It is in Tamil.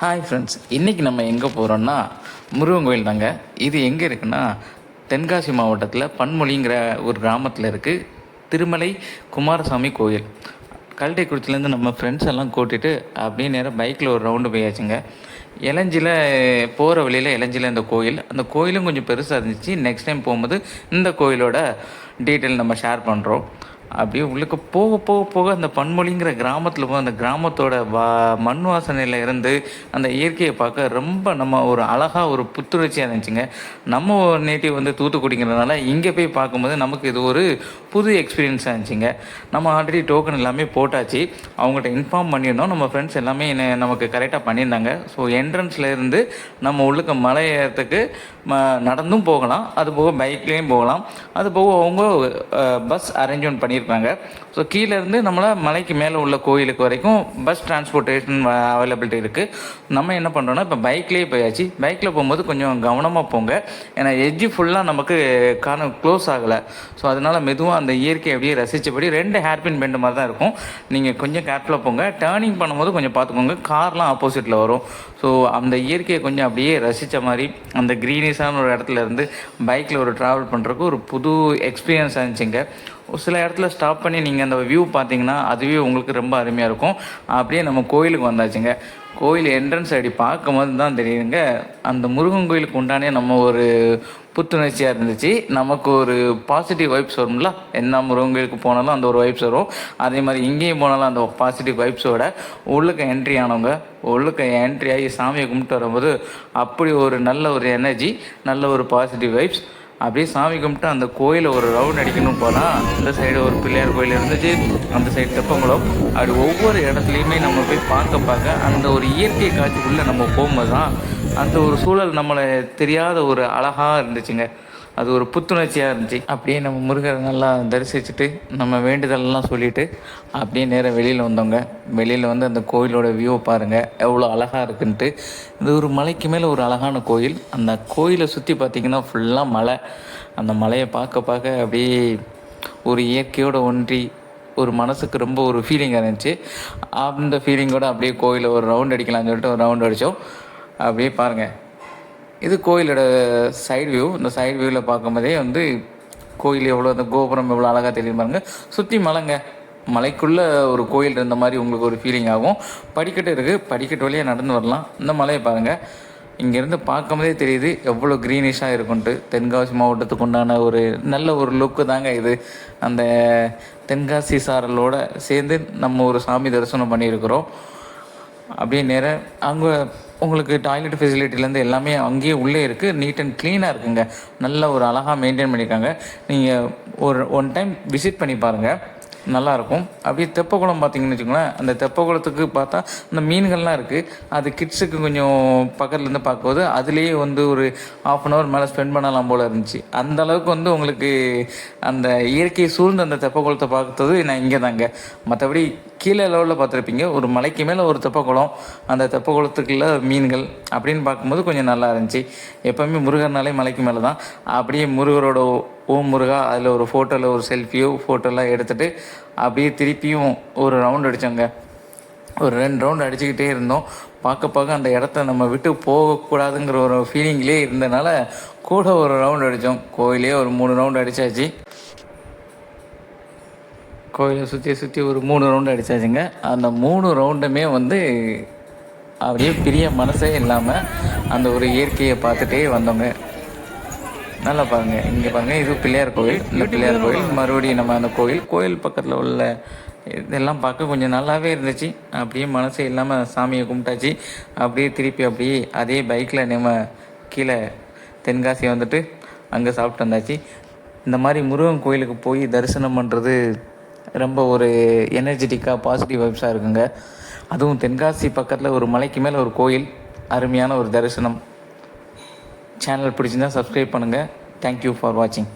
ஹாய் ஃப்ரெண்ட்ஸ், இன்றைக்கி நம்ம எங்கே போகிறோன்னா முருகன் கோயில் தாங்க. இது எங்கே இருக்குன்னா தென்காசி மாவட்டத்தில் பன்மொழிங்கிற ஒரு கிராமத்தில் இருக்குது திருமலை குமாரசாமி கோயில். கல்டைக்குறிச்சிலேருந்து நம்ம ஃப்ரெண்ட்ஸ் எல்லாம் கூட்டிகிட்டு அப்படியே நேராக பைக்கில் ஒரு ரவுண்டு போயாச்சுங்க. இளஞ்சியில் போகிற வழியில் இளஞ்சியில் இந்த கோயில், அந்த கோயிலும் கொஞ்சம் பெருசாக இருந்துச்சு. நெக்ஸ்ட் டைம் போகும்போது இந்த கோயிலோட டீட்டெயில் நம்ம ஷேர் பண்ணுறோம். அப்படியே உள்ளுக்கு போக போக போக அந்த பன்மொழிங்கிற கிராமத்தில் போய் அந்த கிராமத்தோட மண் வாசனையில் இருந்து அந்த இயற்கையை பார்க்க ரொம்ப நம்ம ஒரு அழகாக ஒரு புத்துணர்ச்சியாக இருந்துச்சுங்க. நம்ம நேட்டிவ் வந்து தூத்துக்குடிங்கிறதுனால இங்கே போய் பார்க்கும்போது நமக்கு இது ஒரு புது எக்ஸ்பீரியன்ஸாக இருந்துச்சுங்க. நம்ம ஆல்ரெடி டோக்கன் எல்லாமே போட்டாச்சு, அவங்கள்ட்ட இன்ஃபார்ம் பண்ணியிருந்தோம். நம்ம ஃப்ரெண்ட்ஸ் எல்லாமே நமக்கு கரெக்டாக பண்ணியிருந்தாங்க. ஸோ என்ட்ரன்ஸில் இருந்து நம்ம உள்ளுக்கு மலை ஏறத்துக்கு நடந்தும் போகலாம், அது போக பைக்லேயும் போகலாம், அது போக அவங்க பஸ் அரேஞ்ச்மெண்ட் பண்ணியிருக்காங்க. ஸோ கீழேருந்து நம்மளை மலைக்கு மேலே உள்ள கோயிலுக்கு வரைக்கும் பஸ் டிரான்ஸ்போர்ட்டேஷன் அவைலபிலிட்டி இருக்குது. நம்ம என்ன பண்ணுறோன்னா இப்போ பைக்லேயே போயாச்சு. பைக்கில் போகும்போது கொஞ்சம் கவனமாக போங்க, ஏன்னா எட்ஜி ஃபுல்லாக நமக்கு க்ளோஸ் ஆகலை. ஸோ அதனால் மெதுவாக அந்த இயற்கையை அப்படியே ரசித்தபடி 2 ஹேர்பின் பெண்டு மாதிரி தான் இருக்கும். நீங்கள் கொஞ்சம் கேர்ஃபுல்லாக போங்க. டேர்னிங் பண்ணும்போது கொஞ்சம் பார்த்துக்கோங்க, கார்லாம் ஆப்போசிட்டில் வரும். ஸோ அந்த இயற்கையை கொஞ்சம் அப்படியே ரசித்த மாதிரி அந்த க்ரீனிஷான ஒரு இடத்துல இருந்து பைக்கில் ஒரு ட்ராவல் பண்ணுறதுக்கு ஒரு புது எக்ஸ்பீரியன்ஸாக இருந்துச்சுங்க. ஒரு சில இடத்துல ஸ்டாப் பண்ணி நீங்கள் அந்த வியூ பார்த்தீங்கன்னா அதுவே உங்களுக்கு ரொம்ப அருமையாக இருக்கும். அப்படியே நம்ம கோயிலுக்கு வந்தாச்சுங்க. கோயில் என்ட்ரன்ஸ் அப்படி பார்க்கும்போது தான் தெரியுதுங்க, அந்த முருகன் கோயிலுக்கு உண்டானே நம்ம ஒரு புத்துணர்ச்சியாக இருந்துச்சு. நமக்கு ஒரு பாசிட்டிவ் வைப்ஸ் வரும்ல, என்ன முருகன் கோயிலுக்கு போனாலும் அந்த ஒரு வைப்ஸ் வரும். அதே மாதிரி இங்கேயும் போனாலும் அந்த பாசிட்டிவ் வைப்ஸோட உள்ளுக்கு என்ட்ரி ஆனவங்க உள்ளுக்கு என்ட்ரி ஆகி சாமியை கும்பிட்டு வரும்போது அப்படி ஒரு நல்ல ஒரு எனர்ஜி, நல்ல ஒரு பாசிட்டிவ் வைப்ஸ். அப்படியே சாமி கும்பிட்டு அந்த கோயிலை ஒரு ரவுண்ட் அடிக்கணும் போனால் அந்த சைடு ஒரு பிள்ளையார் கோயில் இருந்துச்சு, அந்த சைடு தெப்பங்குளம். அப்படி ஒவ்வொரு இடத்துலையுமே நம்ம போய் பார்க்க அந்த ஒரு இயற்கை காட்சிக்குள்ளே நம்ம போகும்போது தான் அந்த ஒரு சூழல் நம்மளை தெரியாத ஒரு அழகாக இருந்துச்சுங்க. அது ஒரு புத்துணர்ச்சியாக இருந்துச்சு. அப்படியே நம்ம முருகரை நல்லா தரிசிச்சுட்டு நம்ம வேண்டுதலெல்லாம் சொல்லிவிட்டு அப்படியே நேராக வெளியில் வந்தோங்க. வெளியில் வந்து அந்த கோயிலோட வியூவை பாருங்கள் எவ்வளோ அழகாக இருக்குன்ட்டு. இது ஒரு மலைக்கு மேலே ஒரு அழகான கோயில். அந்த கோயிலை சுற்றி பார்த்திங்கன்னா ஃபுல்லாக மலை. அந்த மலையை பார்க்க அப்படியே ஒரு இயற்கையோடு ஒன்றி ஒரு மனசுக்கு ரொம்ப ஒரு ஃபீலிங்காக இருந்துச்சு. அந்த ஃபீலிங்கோடு அப்படியே கோயிலை ஒரு ரவுண்ட் அடிக்கலாம்னு சொல்லிட்டு ஒரு ரவுண்ட் அடித்தோம். அப்படியே பாருங்கள், இது கோயிலோட சைடு வியூ. இந்த சைடு வியூவில் பார்க்கும்போதே வந்து கோயில் எவ்வளோ, அந்த கோபுரம் எவ்வளோ அழகாக தெரியும் பாருங்க. சுற்றி மலைங்க, மலைக்குள்ளே ஒரு கோயில் இருந்த மாதிரி உங்களுக்கு ஒரு ஃபீலிங் ஆகும். படிக்கட்டு இருக்குது, படிக்கட்டு வழியாக நடந்து வரலாம். இந்த மலையை பாருங்கள், இங்கேருந்து பார்க்கும்போதே தெரியுது எவ்வளோ க்ரீனிஷாக இருக்குன்ட்டு. தென்காசி மாவட்டத்துக்கு உண்டான ஒரு நல்ல ஒரு லுக்கு தாங்க இது. அந்த தென்காசி சாரலோடு சேர்ந்து நம்ம ஒரு சாமி தரிசனம் பண்ணியிருக்கிறோம். அப்படியே நேராக அங்கே உங்களுக்கு டாய்லெட் ஃபெசிலிட்டிலேருந்து எல்லாமே அங்கேயே உள்ளே இருக்குது. நீட் அண்ட் க்ளீனாக இருக்குங்க. நல்ல ஒரு அழகாக மெயின்டைன் பண்ணியிருக்காங்க. நீங்கள் ஒன் டைம் விசிட் பண்ணி பாருங்கள், நல்லாயிருக்கும். அப்படியே தெப்பக்குளம் பார்த்திங்கன்னு வச்சுக்கோங்களேன், அந்த தெப்பக்குளத்துக்கு பார்த்தா அந்த மீன்கள்லாம் இருக்குது. அது கிட்ஸுக்கு கொஞ்சம் பக்கத்துலேருந்து பார்க்கும்போது அதுலேயே வந்து ஒரு 1/2 hour மேலே ஸ்பெண்ட் பண்ணலாம் போல் இருந்துச்சு. அந்தளவுக்கு வந்து உங்களுக்கு அந்த இயற்கையை சூழ்ந்து அந்த தெப்பக்குளத்தை பார்த்தது நான் இங்கே தாங்க. மற்றபடி கீழே லெவலில் பார்த்துருப்பீங்க, ஒரு மலைக்கு மேலே ஒரு தெப்பக்குளம், அந்த தெப்பக்குளத்துக்குள்ள மீன்கள் அப்படின்னு பார்க்கும்போது கொஞ்சம் நல்லா இருந்துச்சு. எப்போவுமே முருகர்னாலே மலைக்கு மேலே தான். அப்படியே முருகரோட ஓம் முருகா அதில் ஒரு ஃபோட்டோவில் ஒரு ஃபோட்டோலாம் எடுத்துகிட்டு அப்படியே திருப்பியும் ஒரு ரவுண்ட் அடித்தோங்க. ஒரு 2 ரவுண்ட் அடிச்சுக்கிட்டே இருந்தோம். பார்க்க அந்த இடத்த நம்ம விட்டு போகக்கூடாதுங்கிற ஒரு ஃபீலிங்லேயே இருந்தனால கூட ஒரு ரவுண்ட் அடித்தோம். கோயிலே ஒரு 3 ரவுண்ட் அடித்தாச்சு. கோயிலை சுற்றி ஒரு 3 ரவுண்டு அடித்தாச்சுங்க. அந்த 3 ரவுண்டுமே வந்து அப்படியே பெரிய மனசே இல்லாமல் அந்த ஒரு இயற்கையை பார்த்துட்டே வந்தோங்க. நல்லா பாருங்கள், இங்கே பாருங்கள், இது பிள்ளையார் கோயில். இந்த பிள்ளையார் கோயில் மறுபடியும் நம்ம அந்த கோயில் பக்கத்தில் உள்ள இதெல்லாம் பார்க்க கொஞ்சம் நல்லாவே இருந்துச்சு. அப்படியே மனசே இல்லாமல் சாமியை கும்பிட்டாச்சு. அப்படியே திருப்பி அப்படியே அதே பைக்கில் நம்ம கீழே தென்காசி வந்துட்டு அங்கே சாப்பிட்டு வந்தாச்சு. இந்த மாதிரி முருகன் கோயிலுக்கு போய் தரிசனம் பண்ணுறது ரொம்ப ஒரு எனர்ஜெட்டிக்காக பாசிட்டிவ் வைப்ஸாக இருக்குங்க. அதுவும் தென்காசி பக்கத்தில் ஒரு மலைக்கு மேலே ஒரு கோயில், அருமையான ஒரு தரிசனம். சேனல் பிடிச்சிருந்தால் சப்ஸ்கிரைப் பண்ணுங்கள். தேங்க்யூ ஃபார் வாட்சிங்.